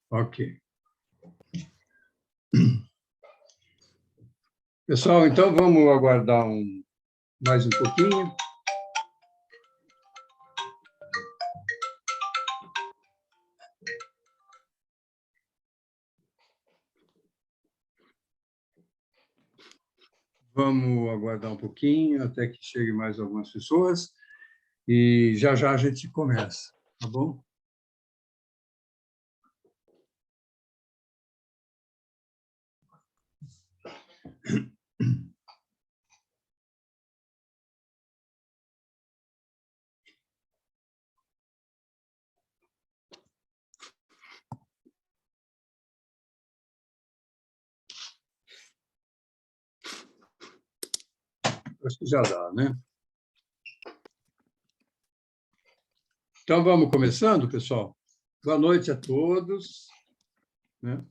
Ok. Pessoal, então vamos aguardar mais um pouquinho. Vamos aguardar um pouquinho até que chegue mais algumas pessoas e já já a gente começa, tá bom? Acho que já dá, né? Então, vamos começando, pessoal? Boa noite a todos, né?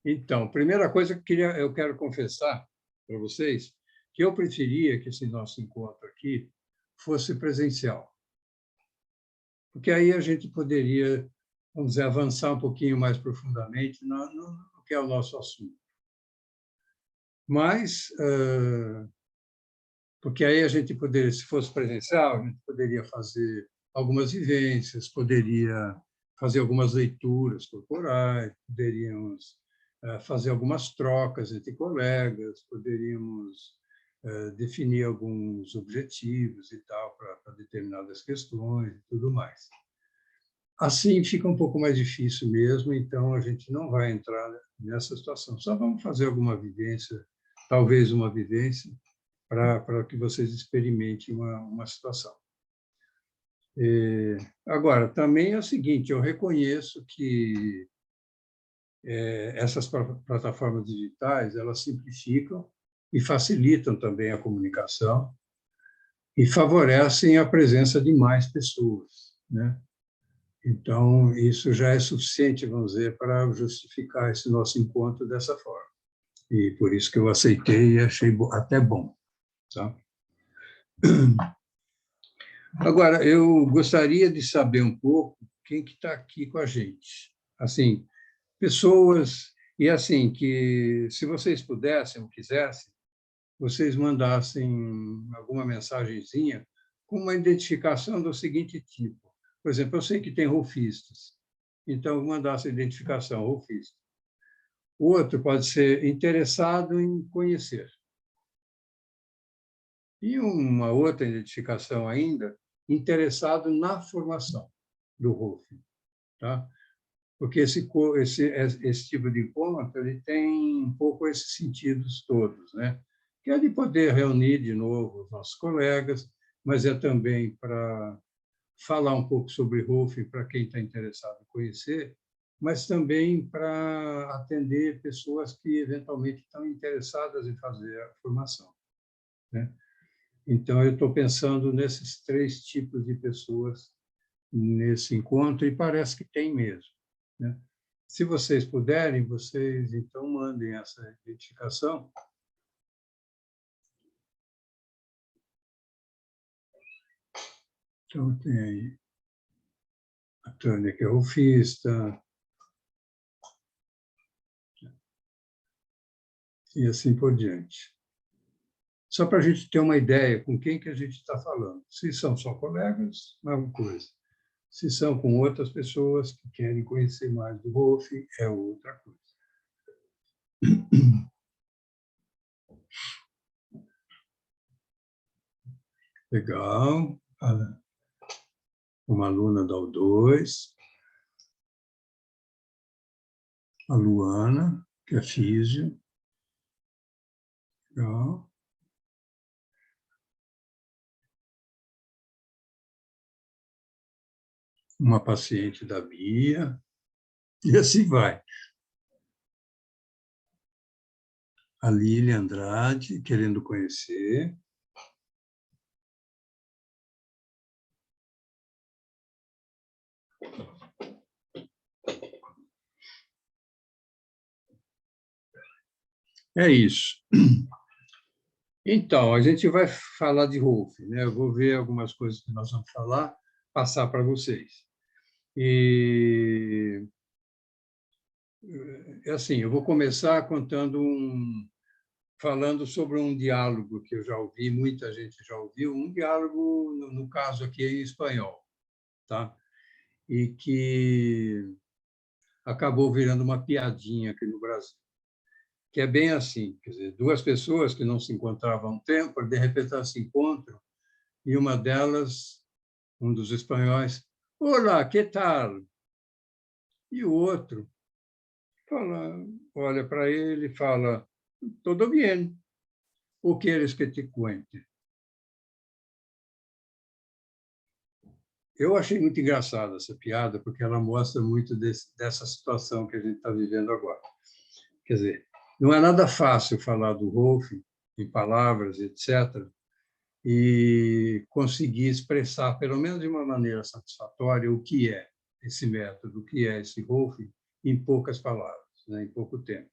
Então, primeira coisa que eu quero confessar para vocês, que eu preferia que esse nosso encontro aqui fosse presencial, porque aí a gente poderia, vamos dizer, avançar um pouquinho mais profundamente no que é o nosso assunto. Mas, porque aí a gente poderia, se fosse presencial, a gente poderia fazer algumas vivências, poderia fazer algumas leituras corporais, poderíamos fazer algumas trocas entre colegas, poderíamos definir alguns objetivos e tal para determinadas questões e tudo mais. Assim fica um pouco mais difícil mesmo, então a gente não vai entrar nessa situação. Só vamos fazer alguma vivência, talvez uma vivência, para que vocês experimentem uma situação. Agora, também é o seguinte, eu reconheço que essas plataformas digitais, elas simplificam e facilitam também a comunicação e favorecem a presença de mais pessoas, né? Então, isso já é suficiente, vamos dizer, para justificar esse nosso encontro dessa forma. E por isso que eu aceitei e achei até bom, tá? Agora, eu gostaria de saber um pouco quem que está aqui com a gente. Assim, pessoas, e assim, que se vocês pudessem ou quisessem, vocês mandassem alguma mensagenzinha com uma identificação do seguinte tipo. Por exemplo, eu sei que tem rolfistas, então eu mandasse a identificação, rolfista. O outro pode ser interessado em conhecer. E uma outra identificação ainda, interessado na formação do Rolf, tá? Porque esse tipo de encontro ele tem um pouco esses sentidos todos, né? Que é de poder reunir de novo os nossos colegas, mas é também para falar um pouco sobre Rolf para quem está interessado em conhecer, mas também para atender pessoas que eventualmente estão interessadas em fazer a formação, né? Então, eu estou pensando nesses três tipos de pessoas nesse encontro, e parece que tem mesmo, né? Se vocês puderem, vocês então mandem essa identificação. Então, tem aí a Tânia, que é rolfista, e assim por diante. Só para a gente ter uma ideia com quem que a gente está falando. Se são só colegas, é uma coisa. Se são com outras pessoas que querem conhecer mais do Rolf, é outra coisa. Legal. Uma aluna da U2, a Luana, que é físio. Legal. Uma paciente da Bia, e assim vai. A Lília Andrade, querendo conhecer. É isso. Então, a gente vai falar de Rolf, né? Eu vou ver algumas coisas que nós vamos falar, passar para vocês. E É assim, eu vou começar falando sobre um diálogo que eu já ouvi, muita gente já ouviu, um diálogo, no caso aqui, em espanhol, tá? E que acabou virando uma piadinha aqui no Brasil, que é bem assim, quer dizer, duas pessoas que não se encontravam há um tempo, de repente elas se encontram, e uma delas, um dos espanhóis, olá, que tal? E o outro fala, olha para ele e fala, tudo bem, o que queres que te cuente? Eu achei muito engraçada essa piada, porque ela mostra muito dessa situação que a gente está vivendo agora. Quer dizer, não é nada fácil falar do Rolf em palavras, etc., e conseguir expressar, pelo menos de uma maneira satisfatória, o que é esse método, o que é esse Rolf, em poucas palavras, né, em pouco tempo.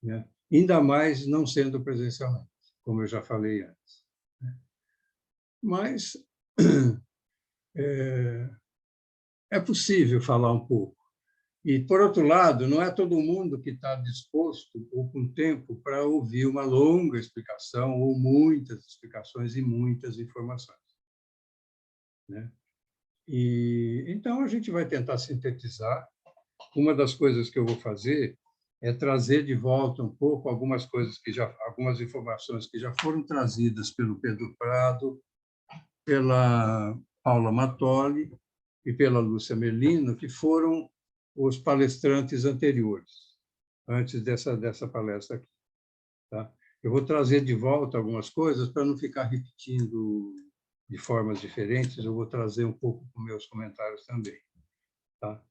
Né? Ainda mais não sendo presencialmente, como eu já falei antes. Né? Mas é possível falar um pouco. E, por outro lado, não é todo mundo que está disposto ou com tempo para ouvir uma longa explicação ou muitas explicações e muitas informações. Né? E, então, a gente vai tentar sintetizar. Uma das coisas que eu vou fazer é trazer de volta um pouco algumas informações que já foram trazidas pelo Pedro Prado, pela Paula Matoli e pela Lúcia Merlino, que foram os palestrantes anteriores, antes dessa palestra aqui. Tá? Eu vou trazer de volta algumas coisas para não ficar repetindo de formas diferentes, eu vou trazer um pouco com meus comentários também. Tá?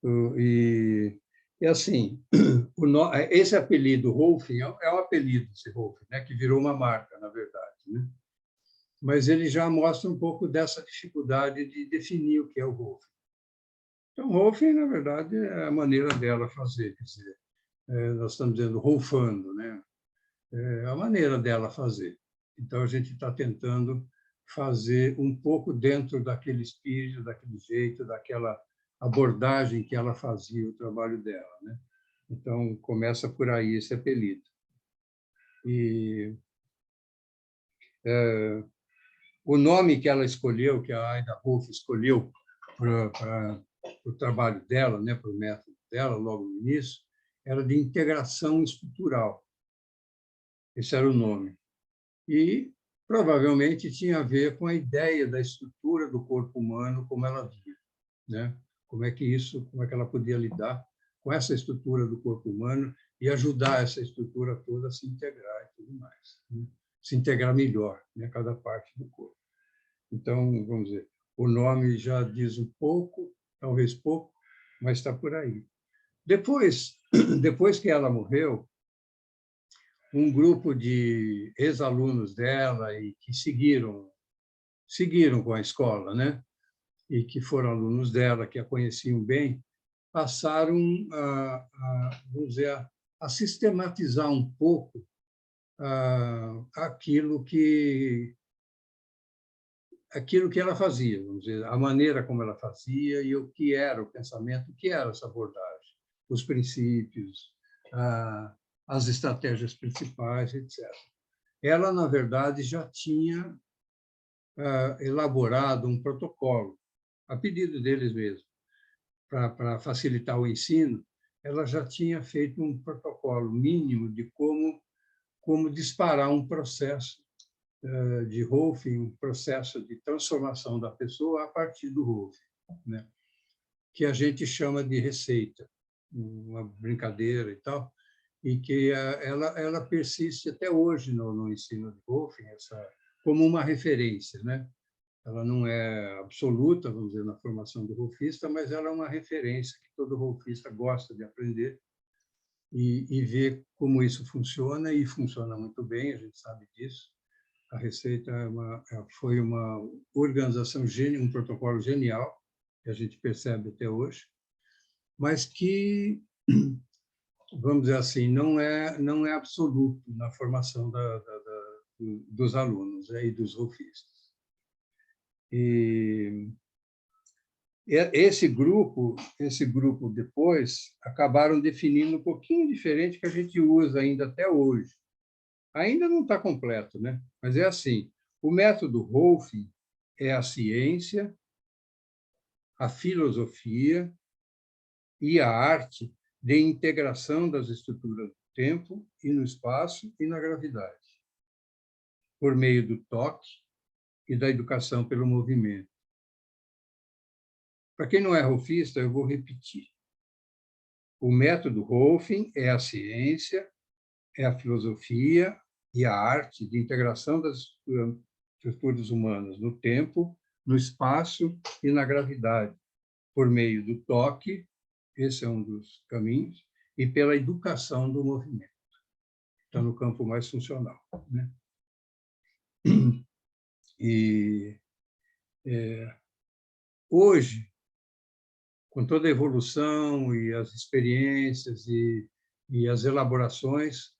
E, e assim, esse apelido Rolfing é um apelido, esse Rolfing, né, que virou uma marca, na verdade. Né? Mas ele já mostra um pouco dessa dificuldade de definir o que é o Rolfing. Então, Rolfing, na verdade, é a maneira dela fazer, quer dizer, nós estamos dizendo rolfando, né? É a maneira dela fazer. Então, a gente está tentando fazer um pouco dentro daquele espírito, daquele jeito, daquela abordagem que ela fazia o trabalho dela, né? Então, começa por aí esse apelido. E o nome que ela escolheu, que a Aida Wolff escolheu para o trabalho dela, né, para o método dela, logo no início, era de integração estrutural. Esse era o nome. E provavelmente tinha a ver com a ideia da estrutura do corpo humano, como ela via, né? Como é que ela podia lidar com essa estrutura do corpo humano e ajudar essa estrutura toda a se integrar e tudo mais, né? Se integrar melhor, né, cada parte do corpo. Então, vamos dizer, o nome já diz um pouco, talvez pouco, mas está por aí. Depois que ela morreu, um grupo de ex-alunos dela e que seguiram com a escola, né? E que foram alunos dela, que a conheciam bem, passaram vamos dizer, a sistematizar um pouco aquilo que ela fazia, vamos dizer, a maneira como ela fazia e o que era o pensamento, o que era essa abordagem, os princípios, as estratégias principais, etc. Ela, na verdade, já tinha elaborado um protocolo, a pedido deles mesmos, para facilitar o ensino. Ela já tinha feito um protocolo mínimo de como disparar um processo de Rolfing, um processo de transformação da pessoa a partir do Rolfing, né? Que a gente chama de receita, uma brincadeira e tal, e que ela persiste até hoje no ensino de Rolfing, como uma referência, né? Ela não é absoluta, vamos dizer, na formação do rolfista, mas ela é uma referência que todo rolfista gosta de aprender e ver como isso funciona, e funciona muito bem, a gente sabe disso. A Receita foi uma organização, um protocolo genial, que a gente percebe até hoje, mas que, vamos dizer assim, não é absoluto na formação dos alunos, né, e dos rolfistas. E esse grupo depois acabaram definindo um pouquinho diferente que a gente usa ainda até hoje. Ainda não está completo, né? Mas é assim, o método Rolfing é a ciência, a filosofia e a arte de integração das estruturas do tempo e no espaço e na gravidade, por meio do toque e da educação pelo movimento. Para quem não é rolfista, eu vou repetir. O método Rolfing é a ciência, é a filosofia e a arte de integração das estruturas humanas no tempo, no espaço e na gravidade, por meio do toque, esse é um dos caminhos, e pela educação do movimento. Está no campo mais funcional, né? E hoje, com toda a evolução e as experiências e as elaborações,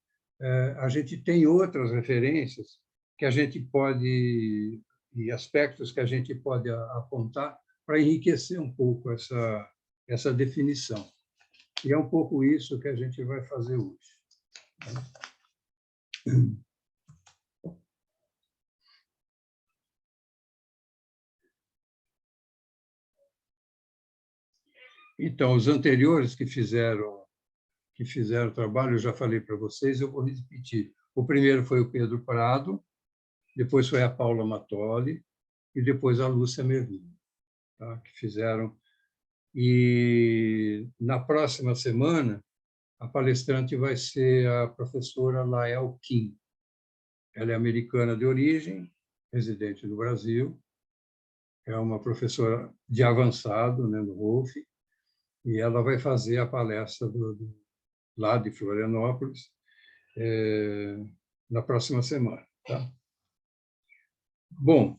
a gente tem outras referências que a gente pode, e aspectos que a gente pode apontar para enriquecer um pouco essa definição. E é um pouco isso que a gente vai fazer hoje. Então, os anteriores que fizeram o trabalho, eu já falei para vocês, eu vou repetir. O primeiro foi o Pedro Prado, depois foi a Paula Matoli e depois a Lúcia Merlin, tá? Que fizeram. E na próxima semana, a palestrante vai ser a professora Lael Kim. Ela é americana de origem, residente no Brasil, é uma professora de avançado, né, no Rolf, e ela vai fazer a palestra lá de Florianópolis na próxima semana. Tá? Bom,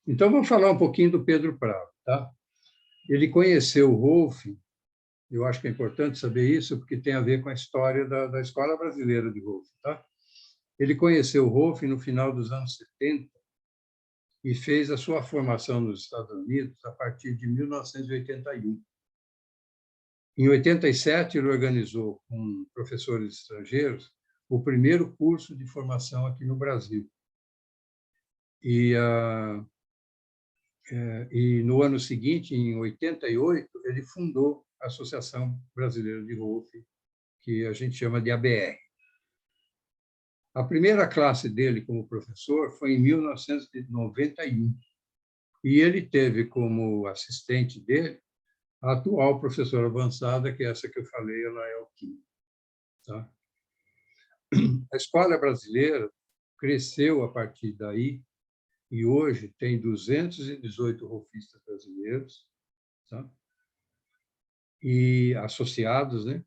então vamos falar um pouquinho do Pedro Prado. Tá? Ele conheceu o Rolf, eu acho que é importante saber isso, porque tem a ver com a história da Escola Brasileira de Rolf. Tá? Ele conheceu o Rolf no final dos anos 70 e fez a sua formação nos Estados Unidos a partir de 1981. Em 87, ele organizou, com professores estrangeiros, o primeiro curso de formação aqui no Brasil. E no ano seguinte, em 88, ele fundou a Associação Brasileira de Rolf, que a gente chama de ABR. A primeira classe dele como professor foi em 1991, e ele teve como assistente dele a atual professora avançada, que é essa que eu falei, ela é o Kim. Tá? A escola brasileira cresceu a partir daí e hoje tem 218 rolfistas brasileiros, tá? E associados, né?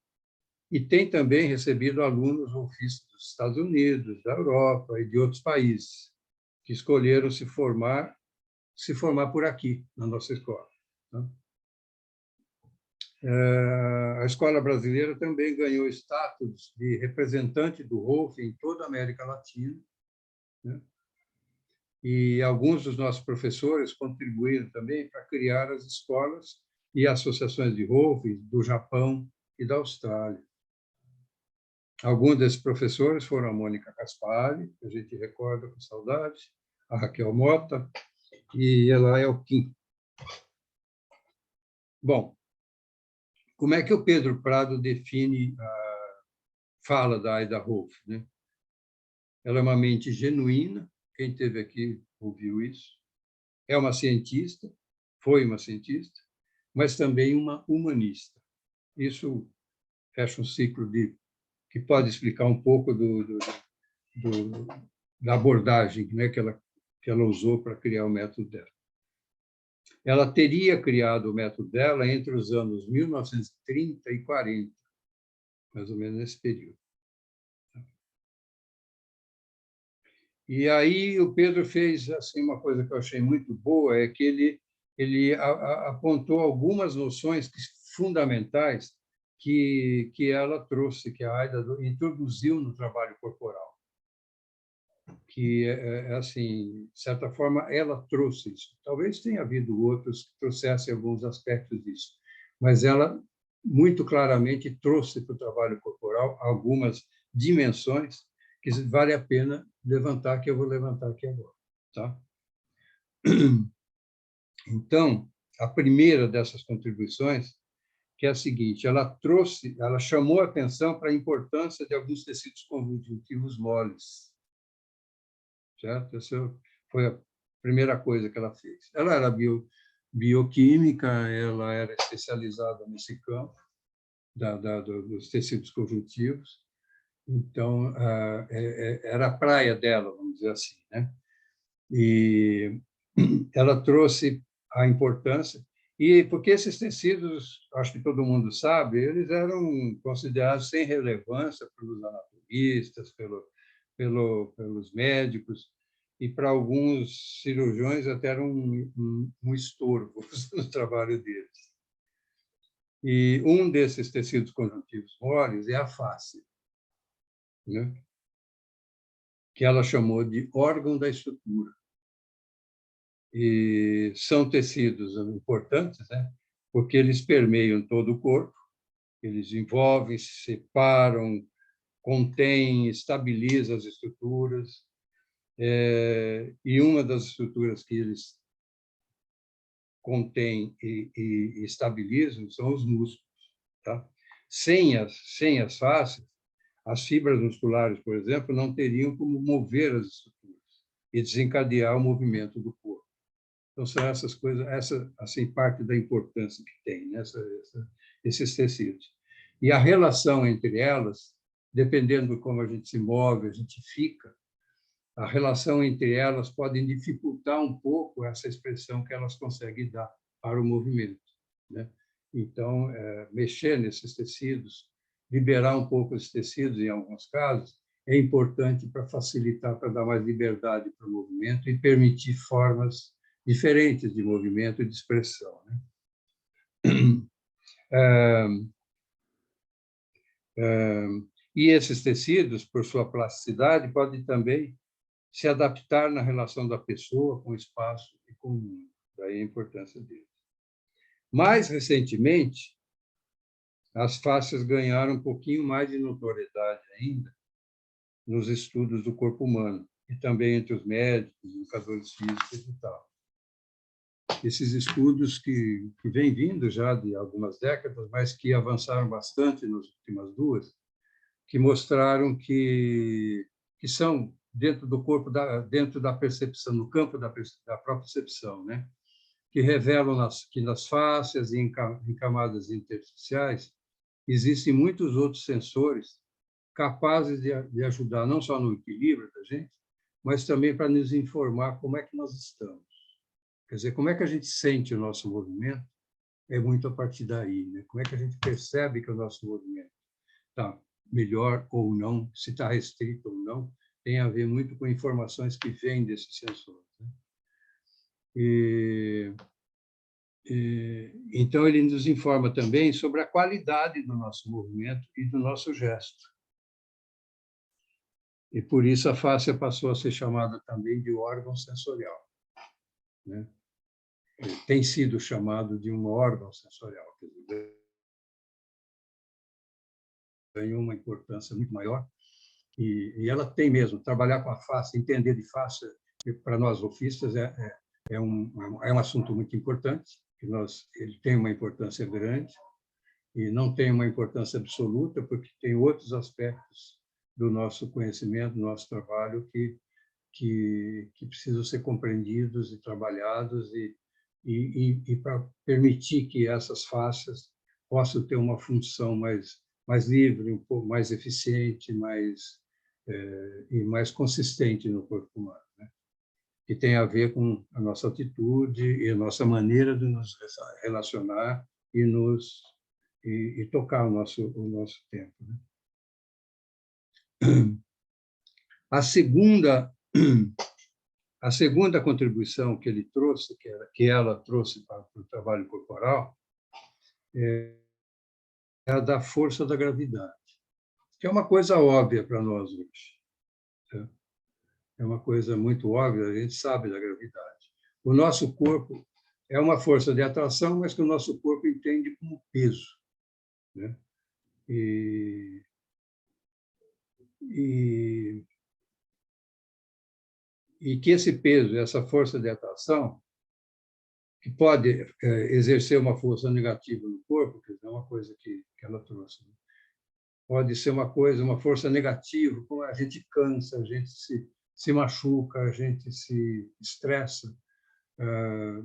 E tem também recebido alunos rolfistas dos Estados Unidos, da Europa e de outros países que escolheram se formar por aqui, na nossa escola. Tá? A escola brasileira também ganhou status de representante do Rolf em toda a América Latina, né? E alguns dos nossos professores contribuíram também para criar as escolas e associações de Rolf do Japão e da Austrália. Alguns desses professores foram a Mônica Caspari, que a gente recorda com saudade, a Raquel Mota e ela é o Kim. Bom, como é que o Pedro Prado define fala da Aida Rolf, né? Ela é uma mente genuína, quem esteve aqui ouviu isso. É uma cientista, foi uma cientista, mas também uma humanista. Isso fecha um ciclo que pode explicar um pouco da abordagem, né, que ela usou para criar o método dela. Ela teria criado o método dela entre os anos 1930 e 40, mais ou menos nesse período. E aí o Pedro fez assim uma coisa que eu achei muito boa, é que ele apontou algumas noções fundamentais que ela trouxe, que a Aida introduziu no trabalho corporal. assim, de certa forma, ela trouxe isso. Talvez tenha havido outros que trouxessem alguns aspectos disso, mas ela muito claramente trouxe para o trabalho corporal algumas dimensões que vale a pena levantar, que eu vou levantar aqui agora, tá? Então, a primeira dessas contribuições, que é a seguinte, ela chamou a atenção para a importância de alguns tecidos conjuntivos moles, certo? Essa foi a primeira coisa que ela fez. Ela era bioquímica, ela era especializada nesse campo dos tecidos conjuntivos, então era a praia dela, vamos dizer assim, né? E ela trouxe a importância, e porque esses tecidos, acho que todo mundo sabe, eles eram considerados sem relevância pelos anatomistas, pelos médicos, e para alguns cirurgiões até era um estorvo no trabalho deles. E um desses tecidos conjuntivos moles é a face, né? Que ela chamou de órgão da estrutura. E são tecidos importantes, né? Porque eles permeiam todo o corpo, eles envolvem, separam, contêm, estabilizam as estruturas. E uma das estruturas que eles contêm e estabilizam são os músculos, tá? Sem as faces, as fibras musculares, por exemplo, não teriam como mover as estruturas e desencadear o movimento do corpo. Então, são essas coisas, essa assim, parte da importância que tem, né? Esses tecidos. E a relação entre elas, dependendo de como a gente se move, a gente fica, a relação entre elas pode dificultar um pouco essa expressão que elas conseguem dar para o movimento, né? Então, mexer nesses tecidos, liberar um pouco esses tecidos, em alguns casos, é importante para facilitar, para dar mais liberdade para o movimento e permitir formas diferentes de movimento e de expressão, né? E esses tecidos, por sua plasticidade, podem também se adaptar na relação da pessoa com o espaço e com o mundo. Daí a importância deles. Mais recentemente, as faces ganharam um pouquinho mais de notoriedade ainda nos estudos do corpo humano e também entre os médicos, educadores físicos e tal. Esses estudos que vêm vindo já de algumas décadas, mas que avançaram bastante nas últimas duas, que mostraram que são dentro do corpo, dentro da percepção, no campo da própria percepção, né? Que revelam que nas fáscias e em camadas intersticiais existem muitos outros sensores capazes de ajudar não só no equilíbrio da gente, mas também para nos informar como é que nós estamos. Quer dizer, como é que a gente sente o nosso movimento é muito a partir daí, né? Como é que a gente percebe que o nosso movimento está melhor ou não, se está restrito ou não, tem a ver muito com informações que vêm desses sensores, né? Então, ele nos informa também sobre a qualidade do nosso movimento e do nosso gesto. E, por isso, a face passou a ser chamada também de órgão sensorial, né? Tem sido chamado de um órgão sensorial, quer dizer, ganhou uma importância muito maior. E ela tem mesmo, trabalhar com a face, entender de face, para nós rofistas, é um assunto muito importante, que ele tem uma importância grande, e não tem uma importância absoluta, porque tem outros aspectos do nosso conhecimento, do nosso trabalho, que precisam ser compreendidos e trabalhados, e para permitir que essas faces possam ter uma função mais livre, um pouco mais eficiente, e mais consistente no corpo humano, né? Que tem a ver com a nossa atitude e a nossa maneira de nos relacionar e tocar o nosso tempo, né? A segunda contribuição que ele trouxe, que ela trouxe para o trabalho corporal, é a da força da gravidade, que é uma coisa óbvia para nós hoje, tá? é uma coisa muito óbvia, a gente sabe da gravidade. O nosso corpo é uma força de atração, mas que o nosso corpo entende como peso, né? E, e, e que esse peso, essa força de atração, que pode exercer uma força negativa no corpo, que é uma coisa que ela trouxe, né? Pode ser uma coisa, uma força negativa, como a gente cansa, a gente se machuca, a gente se estressa,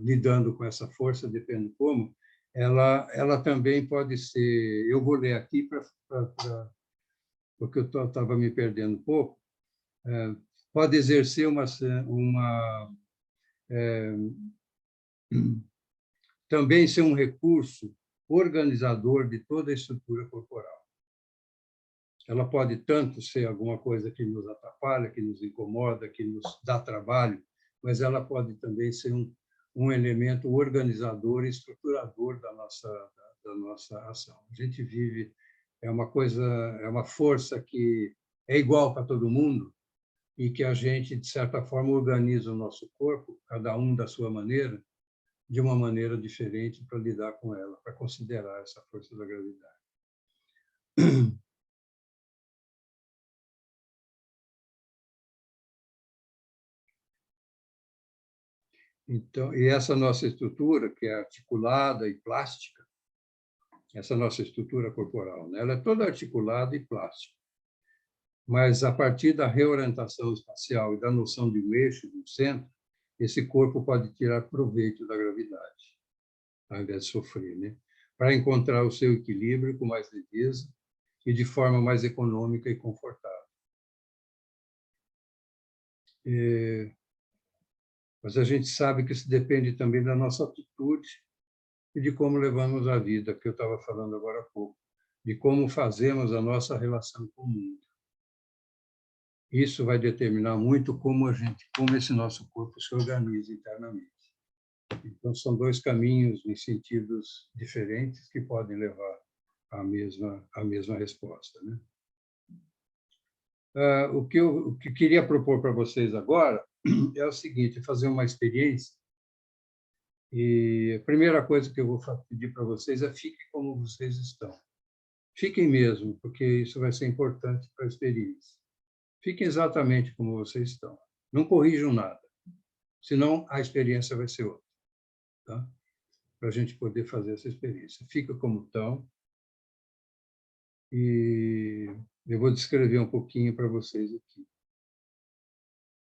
lidando com essa força, depende como, ela também pode ser. Eu vou ler aqui porque eu estava me perdendo um pouco. Pode exercer também ser um recurso organizador de toda a estrutura corporal. Ela pode tanto ser alguma coisa que nos atrapalha, que nos incomoda, que nos dá trabalho, mas ela pode também ser um elemento organizador e estruturador da nossa ação. A gente vive, é uma força que é igual para todo mundo e que a gente, de certa forma, organiza o nosso corpo, cada um da sua maneira, de uma maneira diferente para lidar com ela, para considerar essa força da gravidade. Então, e essa nossa estrutura, que é articulada e plástica, essa nossa estrutura corporal, né? Ela é toda articulada e plástica, mas a partir da reorientação espacial e da noção de um eixo, de um centro, esse corpo pode tirar proveito da gravidade, ao invés de sofrer, né? Para encontrar o seu equilíbrio com mais leveza e de forma mais econômica e confortável. Mas a gente sabe que isso depende também da nossa atitude e de como levamos a vida, que eu estava falando agora há pouco, de como fazemos a nossa relação com o mundo. Isso vai determinar muito como esse nosso corpo se organiza internamente. Então, são dois caminhos em sentidos diferentes que podem levar à mesma resposta, né? O que queria propor para vocês agora é o seguinte: fazer uma experiência. E a primeira coisa que eu vou pedir para vocês é fiquem como vocês estão. Fiquem mesmo, porque isso vai ser importante para a experiência. Fiquem exatamente como vocês estão. Não corrijam nada, senão a experiência vai ser outra, tá? Para a gente poder fazer essa experiência. Fica como estão. E eu vou descrever um pouquinho para vocês aqui.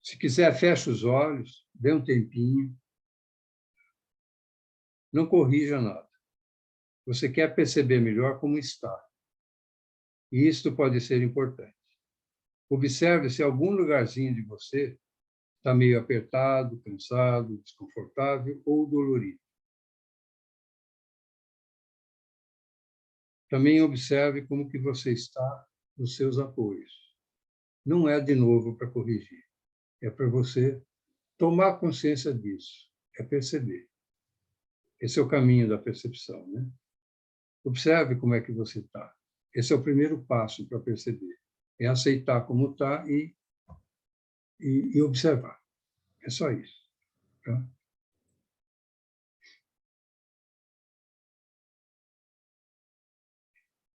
Se quiser, feche os olhos, dê um tempinho. Não corrija nada. Você quer perceber melhor como está. E isso pode ser importante. Observe se algum lugarzinho de você está meio apertado, cansado, desconfortável ou dolorido. Também observe como que você está nos seus apoios. Não é de novo para corrigir, é para você tomar consciência disso, é perceber. Esse é o caminho da percepção, né? Observe como é que você está. Esse é o primeiro passo para perceber. É aceitar como está e observar. É só isso. Tá?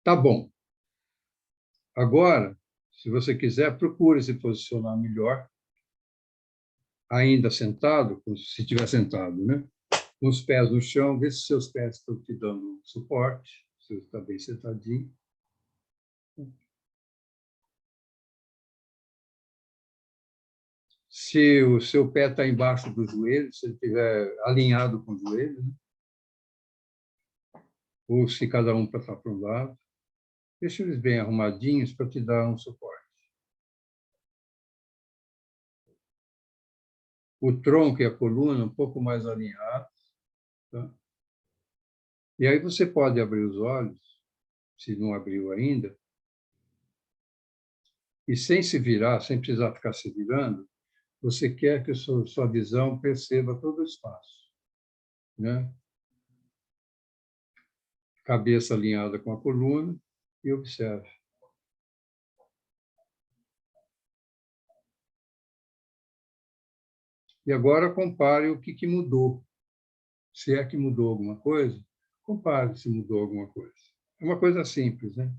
Tá bom. Agora, se você quiser, procure se posicionar melhor, ainda sentado, se estiver sentado, né? Com os pés no chão, vê se seus pés estão te dando suporte, se você está bem sentadinho. Se o seu pé está embaixo do joelho, se ele estiver alinhado com o joelho, né? Ou se cada um passar para um lado, deixa eles bem arrumadinhos para te dar um suporte. O tronco e a coluna um pouco mais alinhados. Tá? E aí você pode abrir os olhos, se não abriu ainda, e sem se virar, sem precisar ficar se virando, você quer que a sua visão perceba todo o espaço, né? Cabeça alinhada com a coluna e observe. E agora compare o que mudou. Se é que mudou alguma coisa, compare se mudou alguma coisa. É uma coisa simples, né?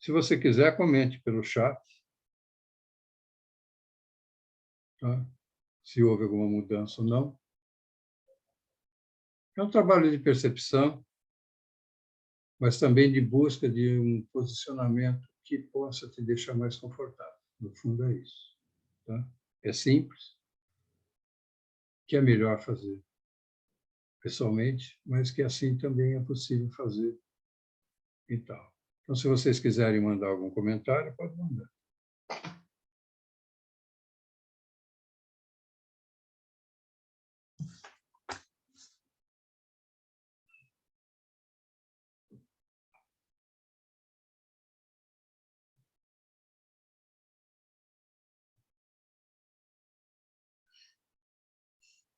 Se você quiser, comente pelo chat, tá? Se houve alguma mudança ou não. É um trabalho de percepção, mas também de busca de um posicionamento que possa te deixar mais confortável. No fundo, é isso. Tá? É simples, que é melhor fazer pessoalmente, mas que assim também é possível fazer e tal. Então, se vocês quiserem mandar algum comentário, pode mandar.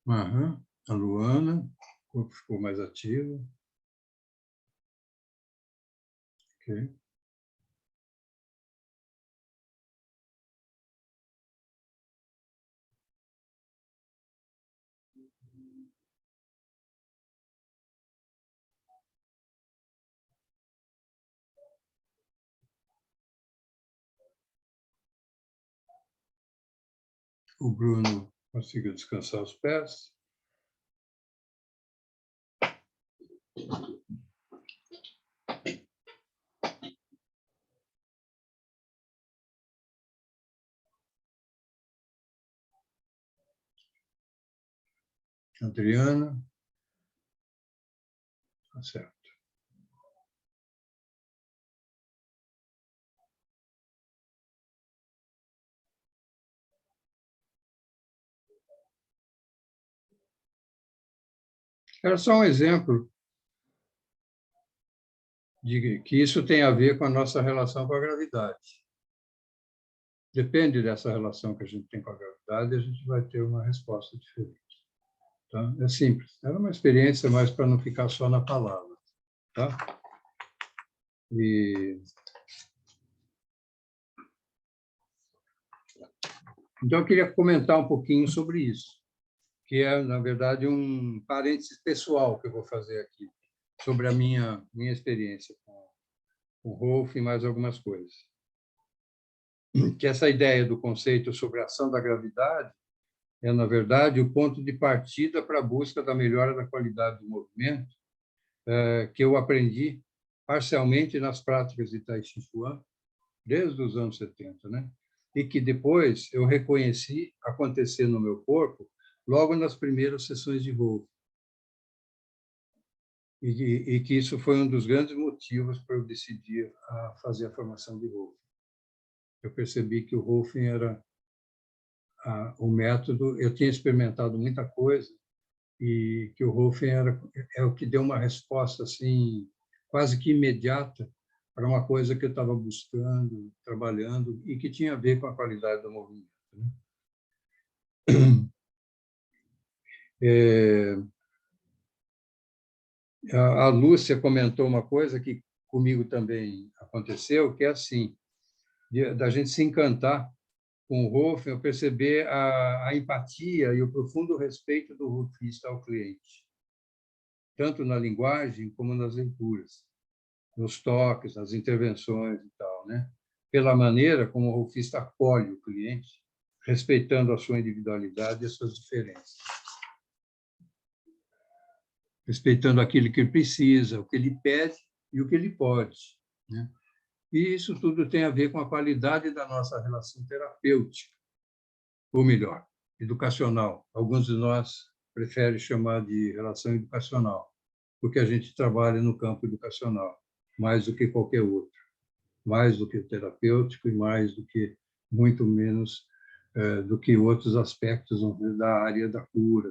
Aham. A Luana, o corpo ficou mais ativo. Ok. O Bruno conseguiu descansar os pés. Adriana. Tá certo. Era só um exemplo de que isso tem a ver com a nossa relação com a gravidade. Depende dessa relação que a gente tem com a gravidade, a gente vai ter uma resposta diferente. Tá? É simples. Era uma experiência, mas para não ficar só na palavra. Tá? Então, eu queria comentar um pouquinho sobre isso, que é, na verdade, um parênteses pessoal que eu vou fazer aqui, sobre a minha experiência com o Rolf e mais algumas coisas. Que essa ideia do conceito sobre a ação da gravidade é, na verdade, o ponto de partida para a busca da melhora da qualidade do movimento, que eu aprendi parcialmente nas práticas de Tai Chi Chuan, desde os anos 70, né? E que depois eu reconheci acontecer no meu corpo logo nas primeiras sessões de Rolf. E que isso foi um dos grandes motivos para eu decidir a fazer a formação de Rolf. Eu percebi que o Rolf era o método, eu tinha experimentado muita coisa, e que o Rolf é o que deu uma resposta assim quase que imediata para uma coisa que eu estava buscando, trabalhando, e que tinha a ver com a qualidade do movimento. Né? A Lúcia comentou uma coisa que comigo também aconteceu, que é assim, da gente se encantar com o Rolf, eu perceber a empatia e o profundo respeito do rolfista ao cliente, tanto na linguagem como nas leituras, nos toques, nas intervenções e tal, né? Pela maneira como o rolfista acolhe o cliente, respeitando a sua individualidade e as suas diferenças, respeitando aquilo que ele precisa, o que ele pede e o que ele pode, né? E isso tudo tem a ver com a qualidade da nossa relação terapêutica, ou melhor, educacional. Alguns de nós preferem chamar de relação educacional, porque a gente trabalha no campo educacional, mais do que qualquer outro, mais do que o terapêutico e mais do que, muito menos, do que outros aspectos da área da cura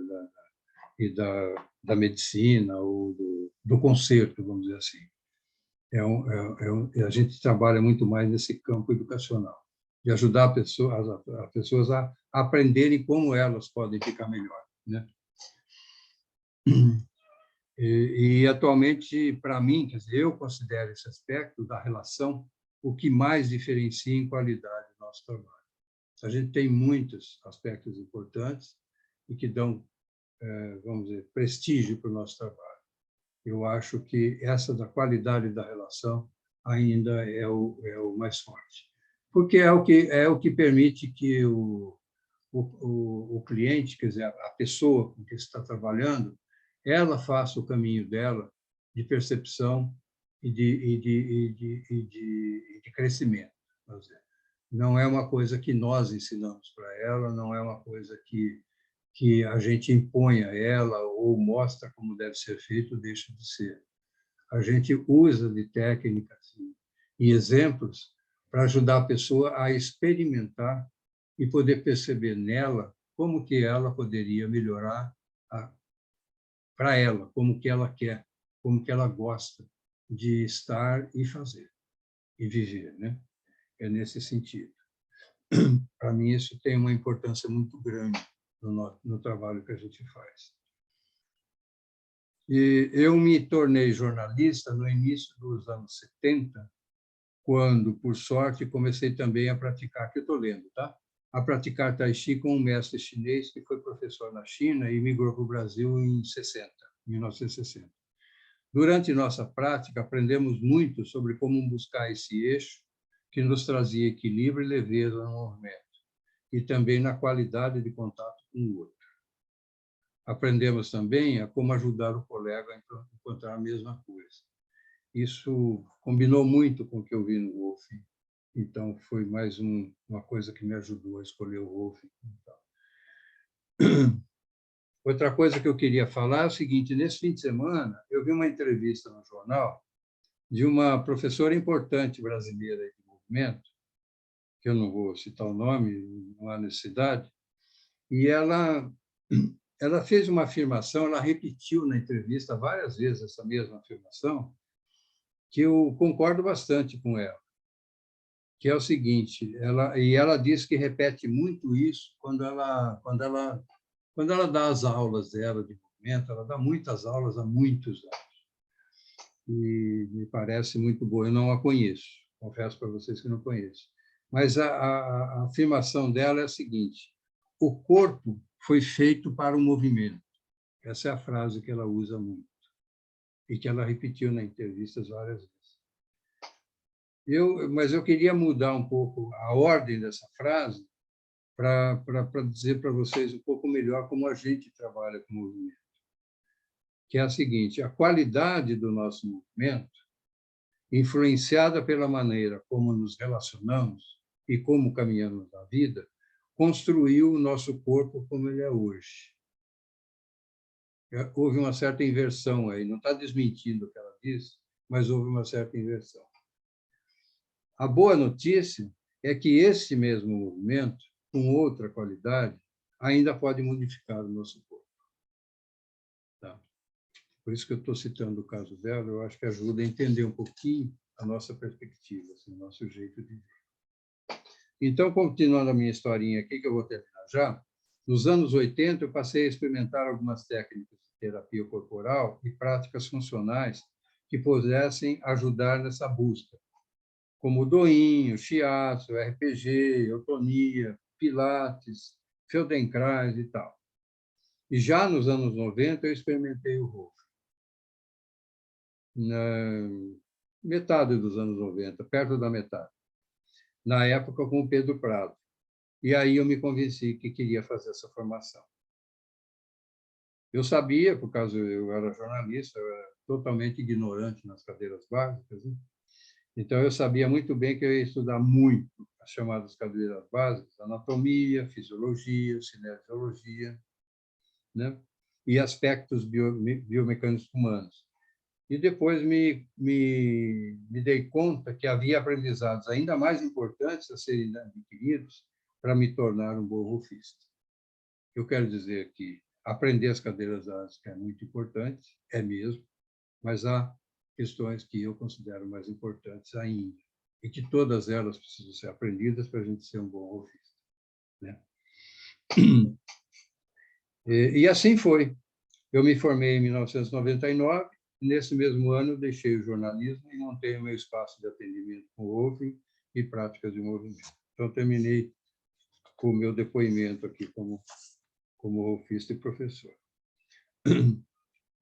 e da medicina ou do conserto, vamos dizer assim. A gente trabalha muito mais nesse campo educacional, de ajudar as pessoas a aprenderem como elas podem ficar melhor, né? Atualmente, para mim, quer dizer, eu considero esse aspecto da relação o que mais diferencia em qualidade o nosso trabalho. A gente tem muitos aspectos importantes, e que dão, vamos dizer, prestígio para o nosso trabalho. Eu acho que essa da qualidade da relação ainda é o mais forte, porque é o que permite que o cliente, quer dizer, a pessoa com que você está trabalhando, ela faça o caminho dela de percepção e de crescimento. Vamos dizer. Não é uma coisa que nós ensinamos para ela, não é uma coisa que a gente impõe a ela ou mostra como deve ser feito, deixa de ser. A gente usa de técnicas e exemplos para ajudar a pessoa a experimentar e poder perceber nela como que ela poderia melhorar para ela, como que ela quer, como que ela gosta de estar e fazer e viver, né? É nesse sentido. Para mim, isso tem uma importância muito grande no trabalho que a gente faz. E eu me tornei jornalista no início dos anos 70, quando, por sorte, comecei também a praticar, aqui eu estou lendo, tá? A praticar Tai Chi com um mestre chinês que foi professor na China e migrou para o Brasil em 1960. Durante nossa prática, aprendemos muito sobre como buscar esse eixo que nos trazia equilíbrio e leveza no movimento, e também na qualidade de contato com o outro. Aprendemos também a como ajudar o colega a encontrar a mesma coisa. Isso combinou muito com o que eu vi no Wolff, então foi mais uma coisa que me ajudou a escolher o Wolff. Outra coisa que eu queria falar é o seguinte: nesse fim de semana, eu vi uma entrevista no jornal de uma professora importante brasileira de movimento, que eu não vou citar o nome, não há necessidade, e ela fez uma afirmação, ela repetiu na entrevista várias vezes essa mesma afirmação, que eu concordo bastante com ela, que é o seguinte: ela diz que repete muito isso quando ela dá as aulas dela de movimento. Ela dá muitas aulas há muitos anos e me parece muito boa. Eu não a conheço, confesso para vocês que não conheço, mas a afirmação dela é a seguinte: o corpo foi feito para o movimento. Essa é a frase que ela usa muito e que ela repetiu nas entrevistas várias vezes. Mas eu queria mudar um pouco a ordem dessa frase para dizer para vocês um pouco melhor como a gente trabalha com o movimento, que é a seguinte: a qualidade do nosso movimento, influenciada pela maneira como nos relacionamos e como caminhamos na vida, construiu o nosso corpo como ele é hoje. Houve uma certa inversão aí, não está desmentindo o que ela disse, mas houve uma certa inversão. A boa notícia é que esse mesmo movimento, com outra qualidade, ainda pode modificar o nosso corpo. Tá? Por isso que eu estou citando o caso dela, eu acho que ajuda a entender um pouquinho a nossa perspectiva, assim, o nosso jeito de ver. Então, continuando a minha historinha aqui, que eu vou terminar já, nos anos 80 eu passei a experimentar algumas técnicas de terapia corporal e práticas funcionais que pudessem ajudar nessa busca, como Doinho, Shiatsu, RPG, Eutonia, Pilates, Feldenkrais e tal. E já nos anos 90 eu experimentei o Wolff. Na metade dos anos 90, perto da metade. Na época com o Pedro Prado. E aí eu me convenci que queria fazer essa formação. Eu sabia, por causa eu era jornalista, eu era totalmente ignorante nas cadeiras básicas, né? Então eu sabia muito bem que eu ia estudar muito as chamadas cadeiras básicas, anatomia, fisiologia, cinesiologia, né? E aspectos biomecânicos humanos. E depois me dei conta que havia aprendizados ainda mais importantes a serem adquiridos para me tornar um bom wolfista. Eu quero dizer que aprender as cadeiras básicas é muito importante, é mesmo, mas há questões que eu considero mais importantes ainda, e que todas elas precisam ser aprendidas para a gente ser um bom wolfista, né? E assim foi. Eu me formei em 1999, e nesse mesmo ano deixei o jornalismo e montei o meu espaço de atendimento com Wolff e práticas de movimento. Então, terminei com o meu depoimento aqui como como rolfista e professor.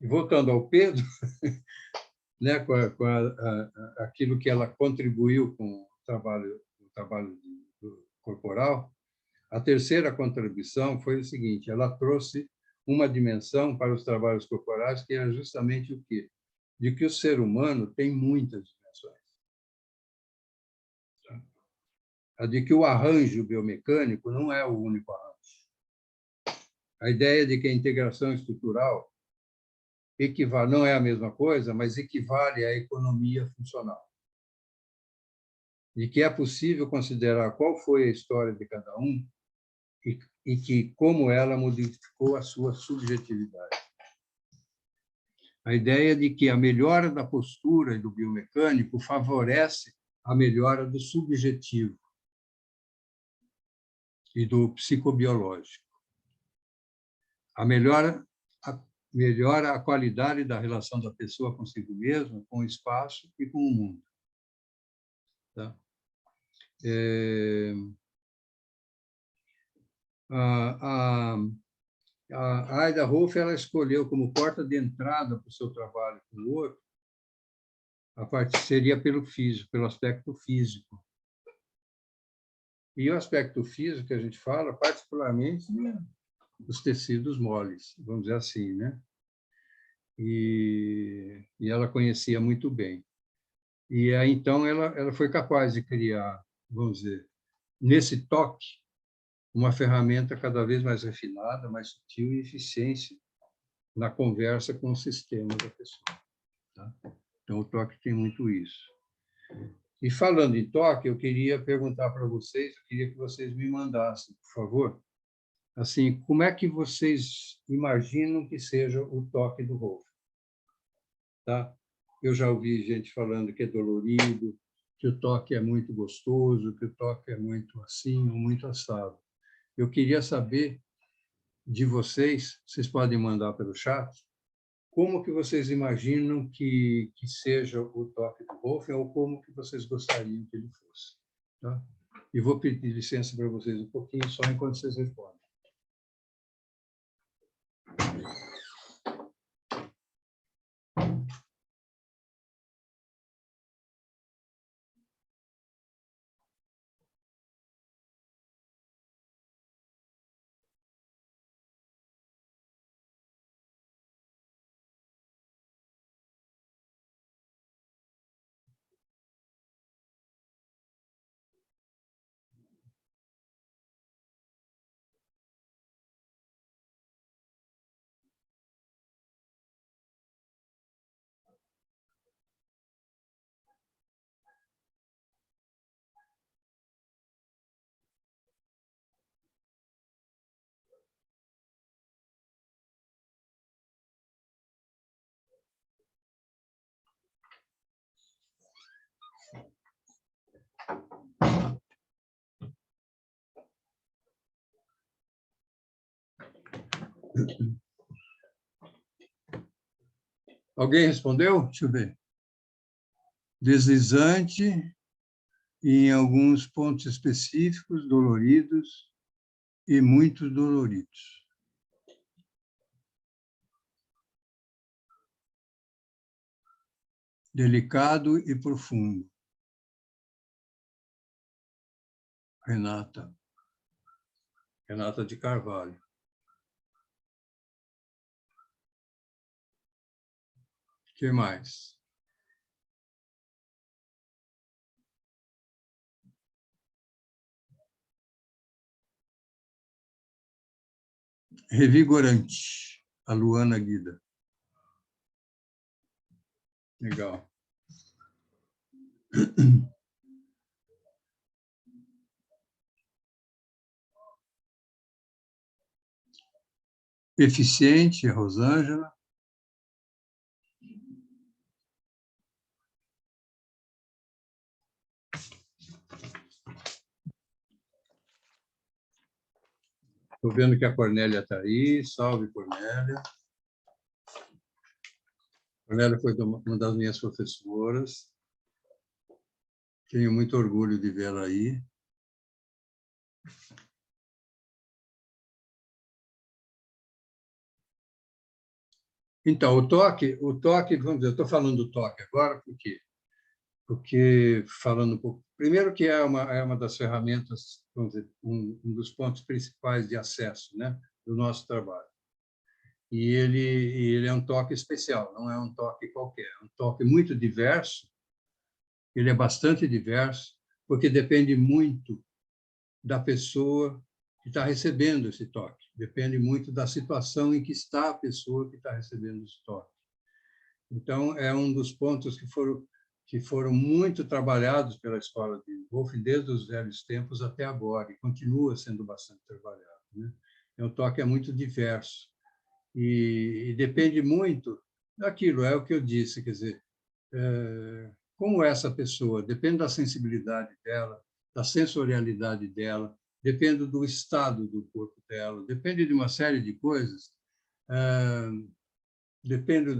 E voltando ao Pedro, né, aquilo que ela contribuiu com o trabalho corporal, a terceira contribuição foi o seguinte: ela trouxe uma dimensão para os trabalhos corporais que era justamente o quê? De que o ser humano tem muitas dimensões. A de que o arranjo biomecânico não é o único arranjo. A ideia de que a integração estrutural equivale, não é a mesma coisa, mas equivale à economia funcional. E que é possível considerar qual foi a história de cada um e que como ela modificou a sua subjetividade. A ideia de que a melhora da postura e do biomecânico favorece a melhora do subjetivo e do psicobiológico. Melhora a qualidade da relação da pessoa consigo mesma, com o espaço e com o mundo. Tá? A Aida Rolf, ela escolheu como porta de entrada para o seu trabalho com o outro, a parte seria pelo físico, pelo aspecto físico. E o aspecto físico que a gente fala, particularmente, né, os tecidos moles, vamos dizer assim, né? E ela conhecia muito bem. E aí, então, ela foi capaz de criar, vamos dizer, nesse toque, uma ferramenta cada vez mais refinada, mais sutil e eficiente na conversa com o sistema da pessoa. Tá? Então, o toque tem muito isso. E falando em toque, eu queria perguntar para vocês, eu queria que vocês me mandassem, por favor, assim, como é que vocês imaginam que seja o toque do Rolf? Tá? Eu já ouvi gente falando que é dolorido, que o toque é muito gostoso, que o toque é muito assim ou muito assado. Eu queria saber de vocês, vocês podem mandar pelo chat, como que vocês imaginam que seja o toque do Rolf ou como que vocês gostariam que ele fosse. Tá? E vou pedir licença para vocês um pouquinho, só enquanto vocês respondem. Alguém respondeu? Deixa eu ver. Deslizante, em alguns pontos específicos, doloridos e muito doloridos. Delicado e profundo. Renata de Carvalho. O que mais? Revigorante, a Luana Guida. Legal. Eficiente, a Rosângela. Estou vendo que a Cornélia está aí. Salve, Cornélia. Cornélia foi uma das minhas professoras. Tenho muito orgulho de vê-la aí. Então, o toque, vamos dizer, eu estou falando do toque agora, por quê? Porque, falando um pouco, primeiro que é uma das ferramentas, vamos dizer, um dos pontos principais de acesso, né, do nosso trabalho. E ele é um toque especial, não é um toque qualquer, é um toque muito diverso, ele é bastante diverso, porque depende muito da pessoa que está recebendo esse toque, depende muito da situação em que está a pessoa que está recebendo esse toque. Então, é um dos pontos que foram muito trabalhados pela escola de Wolff desde os velhos tempos até agora, e continua sendo bastante trabalhado, né? O toque é muito diverso e depende muito daquilo, é o que eu disse, quer dizer, como essa pessoa, depende da sensibilidade dela, da sensorialidade dela, depende do estado do corpo dela, depende de uma série de coisas, depende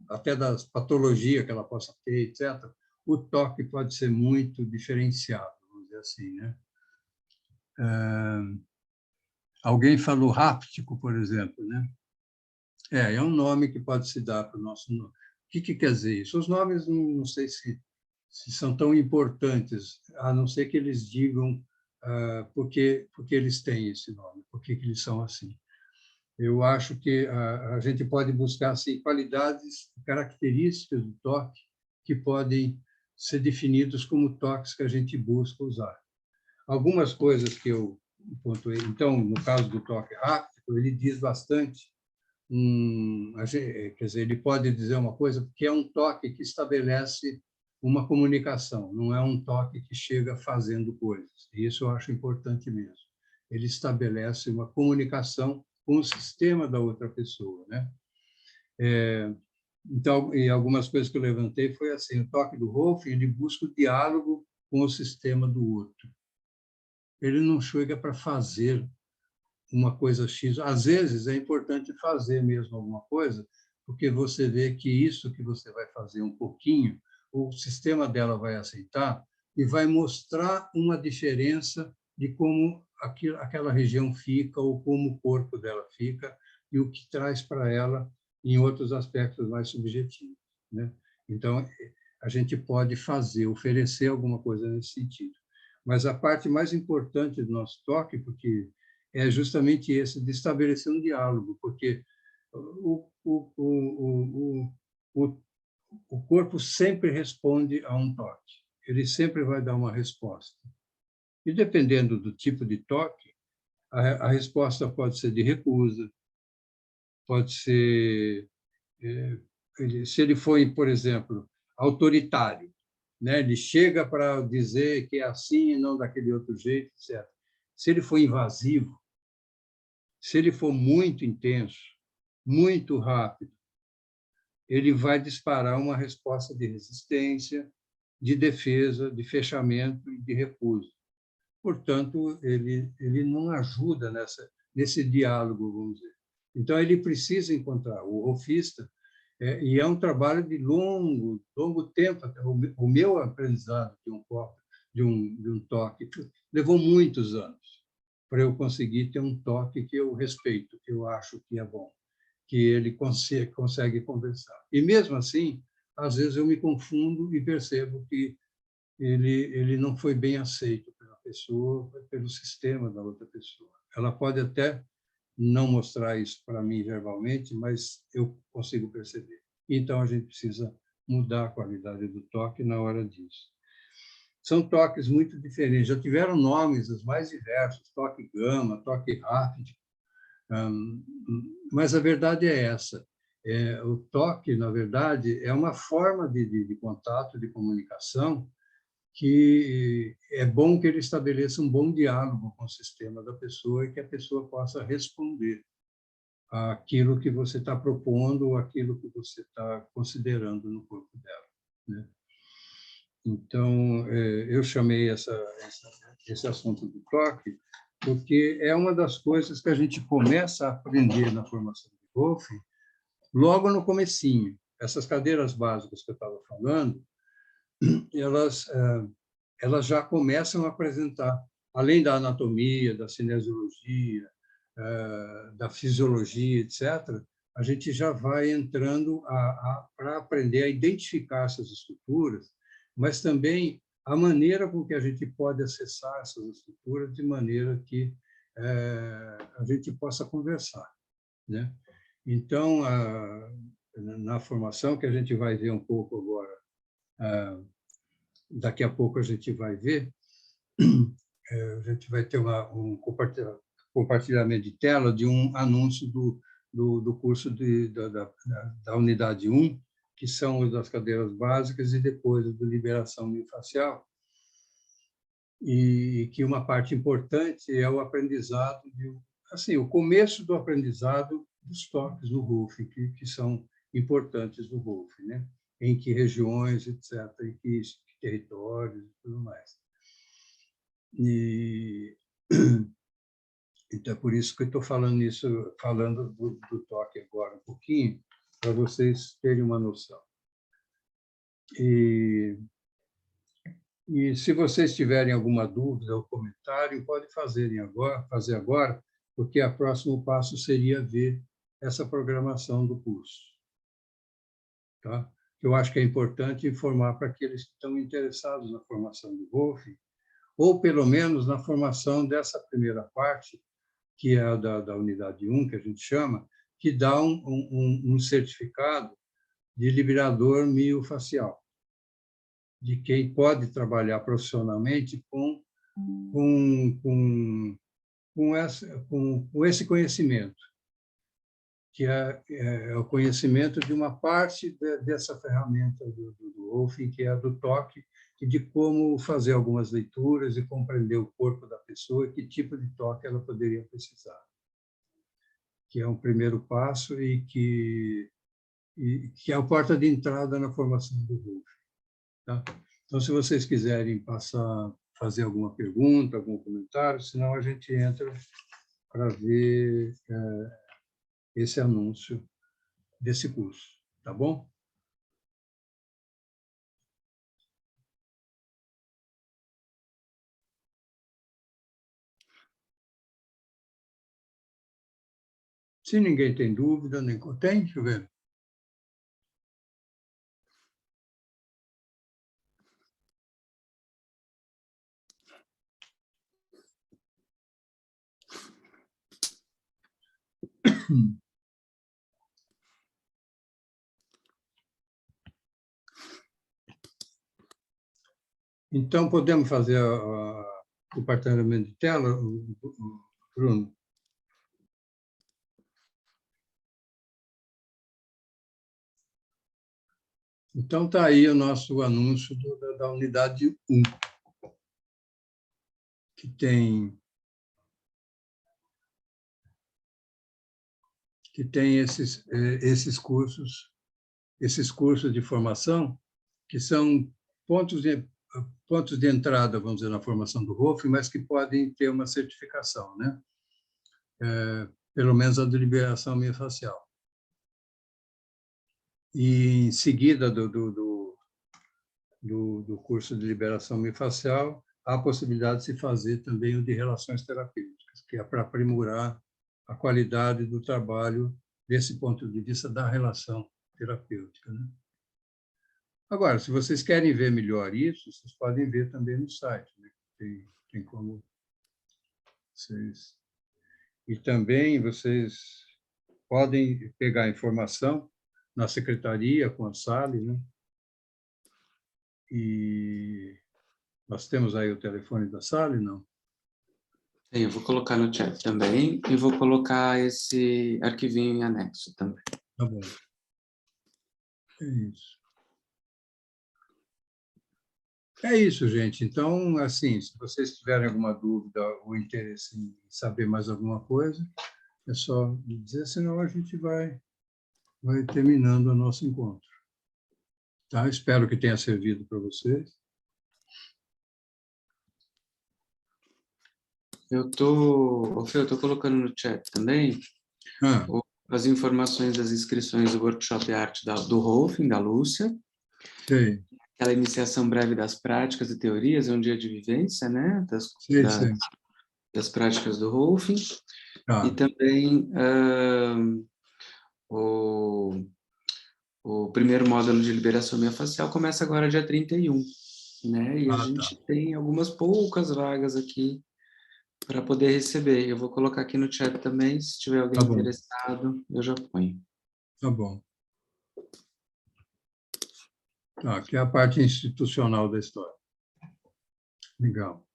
até das patologias que ela possa ter, etc. O toque pode ser muito diferenciado, vamos dizer assim, né? Alguém falou háptico, por exemplo, né? É um nome que pode se dar para o nosso nome. O que quer dizer isso? Os nomes, não sei se são tão importantes, a não ser que eles digam porque eles têm esse nome, por que eles são assim. Eu acho que a gente pode buscar assim, qualidades, características do toque que podem ser definidos como toques que a gente busca usar. Algumas coisas que eu pontuei, então, no caso do toque háptico, ele diz bastante, quer dizer, ele pode dizer uma coisa, porque é um toque que estabelece uma comunicação, não é um toque que chega fazendo coisas. E isso eu acho importante mesmo. Ele estabelece uma comunicação com o sistema da outra pessoa, né? Então, e algumas coisas que eu levantei foi assim, o toque do Wolff, ele busca o diálogo com o sistema do outro. Ele não chega para fazer uma coisa X. Às vezes é importante fazer mesmo alguma coisa, porque você vê que isso que você vai fazer um pouquinho, o sistema dela vai aceitar e vai mostrar uma diferença de como aquela região fica ou como o corpo dela fica e o que traz para ela em outros aspectos mais subjetivos, né? Então, a gente pode fazer, oferecer alguma coisa nesse sentido. Mas a parte mais importante do nosso toque, porque é justamente esse, de estabelecer um diálogo, porque o, o corpo sempre responde a um toque, ele sempre vai dar uma resposta. E dependendo do tipo de toque, a resposta pode ser de recusa, pode ser, se ele for, por exemplo, autoritário, né? Ele chega para dizer que é assim e não daquele outro jeito, etc. Se ele for invasivo, se ele for muito intenso, muito rápido, ele vai disparar uma resposta de resistência, de defesa, de fechamento e de recuso. Portanto, ele não ajuda nesse diálogo, vamos dizer. Então, ele precisa encontrar o wolfista, e é um trabalho de longo tempo. O meu aprendizado de um toque levou muitos anos para eu conseguir ter um toque que eu respeito, que eu acho que é bom, que ele consegue conversar. E mesmo assim, às vezes eu me confundo e percebo que ele não foi bem aceito pela pessoa, pelo sistema da outra pessoa. Ela pode até não mostrar isso para mim verbalmente, mas eu consigo perceber. Então, a gente precisa mudar a qualidade do toque na hora disso. São toques muito diferentes, já tiveram nomes os mais diversos, toque gama, toque rápido, mas a verdade é essa. O toque, na verdade, é uma forma de contato, de comunicação, que é bom que ele estabeleça um bom diálogo com o sistema da pessoa e que a pessoa possa responder àquilo que você está propondo ou àquilo que você está considerando no corpo dela, né? Então, eu chamei esse assunto do toque porque é uma das coisas que a gente começa a aprender na formação de Wolff logo no comecinho. Essas cadeiras básicas que eu estava falando, elas já começam a apresentar, além da anatomia, da cinesiologia, da fisiologia, etc., a gente já vai entrando para aprender a identificar essas estruturas, mas também a maneira com que a gente pode acessar essas estruturas de maneira que a gente possa conversar, né? Então, na formação, que a gente vai ver um pouco agora, daqui a pouco a gente vai ver, a gente vai ter um compartilhamento de tela de um anúncio do curso da unidade 1, que são os das cadeiras básicas, e depois o de liberação miofascial, e que uma parte importante é o aprendizado, assim, o começo do aprendizado dos toques no RUF, que são importantes no RUF, né? Em que regiões, etc., em que territórios e tudo mais. E então é por isso que eu estou falando isso, falando do toque agora um pouquinho, para vocês terem uma noção. E se vocês tiverem alguma dúvida ou comentário, pode fazer agora, porque o próximo passo seria ver essa programação do curso. Tá? Eu acho que é importante informar para aqueles que estão interessados na formação do Wolf, ou pelo menos na formação dessa primeira parte, que é a da unidade 1, que a gente chama, que dá um certificado de liberador miofacial, de quem pode trabalhar profissionalmente com esse conhecimento, que é o conhecimento de uma parte dessa ferramenta do Wolf, que é a do toque, e de como fazer algumas leituras e compreender o corpo da pessoa e que tipo de toque ela poderia precisar. Que é um primeiro passo e que é a porta de entrada na formação do Wolf. Tá? Então, se vocês quiserem fazer alguma pergunta, algum comentário, senão a gente entra para ver esse anúncio desse curso, tá bom? Se ninguém tem dúvida, nem tem, deixa eu ver. Então, podemos fazer o compartilhamento de tela, Bruno? Então, está aí o nosso anúncio da unidade 1, que tem esses cursos de formação, que são pontos de entrada, vamos dizer, na formação do ROF, mas que podem ter uma certificação, né? Pelo menos a de liberação miofascial. E, em seguida do curso de liberação miofascial, há a possibilidade de se fazer também o de relações terapêuticas, que é para aprimorar a qualidade do trabalho desse ponto de vista da relação terapêutica, né? Agora, se vocês querem ver melhor isso, vocês podem ver também no site, né? Tem como vocês... E também vocês podem pegar informação na secretaria com a Sally, né? E nós temos aí o telefone da Sally, não? Eu vou colocar no chat também e vou colocar esse arquivinho em anexo também. Tá bom. É isso. É isso, gente. Então, assim, se vocês tiverem alguma dúvida ou interesse em saber mais alguma coisa, é só me dizer, senão a gente vai terminando o nosso encontro. Tá? Espero que tenha servido para vocês. Eu tô colocando no chat também as informações das inscrições do workshop Arte do Rolfing, da Lúcia. Sei. Aquela iniciação breve das práticas e teorias, é um dia de vivência, né? Das práticas do Rolfing. Tá. E também o primeiro módulo de liberação miofascial começa agora dia 31, né? E a gente tem algumas poucas vagas aqui para poder receber. Eu vou colocar aqui no chat também, se tiver alguém interessado, eu já ponho. Tá bom. Aqui é a parte institucional da história. Legal.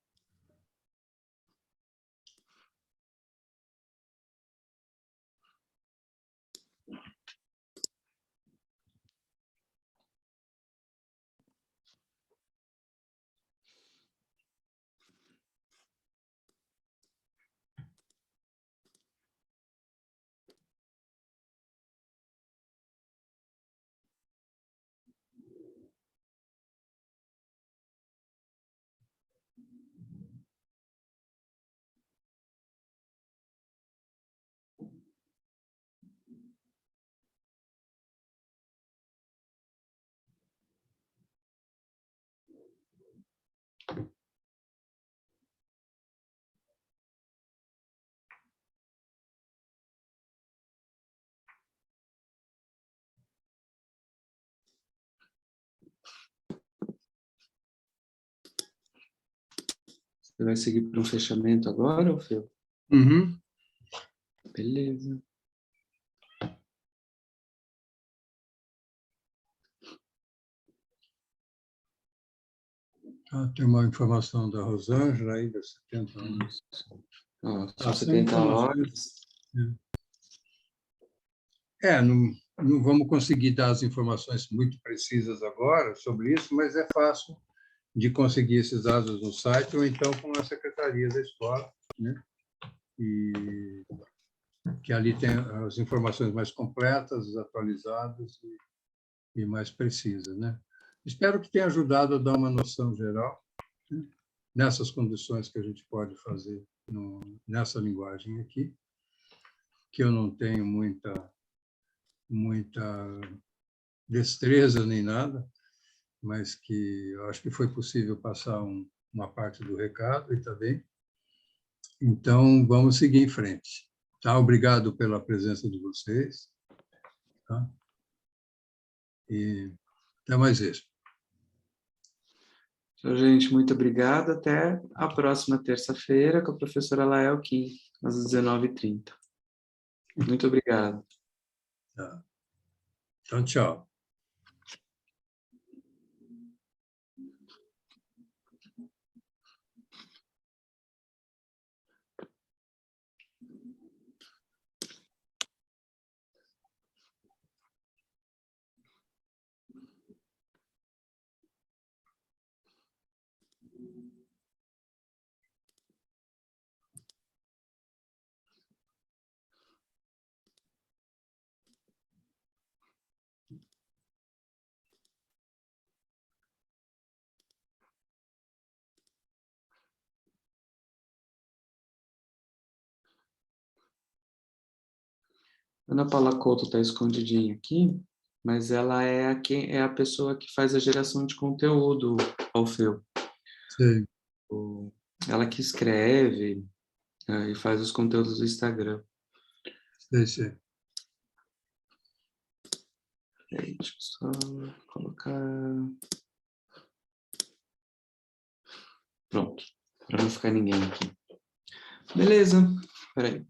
Você vai seguir para um fechamento agora, Alfeu? Uhum. Beleza. Tem uma informação da Rosângela aí, das 70 anos. São 70 horas. Não vamos conseguir dar as informações muito precisas agora sobre isso, mas é fácil de conseguir esses dados no site ou então com a secretaria da escola, né? E que ali tem as informações mais completas, atualizadas e mais precisas, né? Espero que tenha ajudado a dar uma noção geral, né, nessas condições que a gente pode fazer nessa linguagem aqui, que eu não tenho muita destreza nem nada, mas que eu acho que foi possível passar uma parte do recado e está bem. Então, vamos seguir em frente. Tá? Obrigado pela presença de vocês. Tá? E até mais isso. Então, gente, muito obrigado. Até a próxima terça-feira com a professora Lael Kim, às 19h30. Muito obrigado. Tá. Então, tchau. Ana Paula Couto está escondidinha aqui, mas ela é a pessoa que faz a geração de conteúdo, Alfeu. Sim. Ela que escreve e faz os conteúdos do Instagram. Sim. Deixa eu só colocar... Pronto, para não ficar ninguém aqui. Beleza, peraí.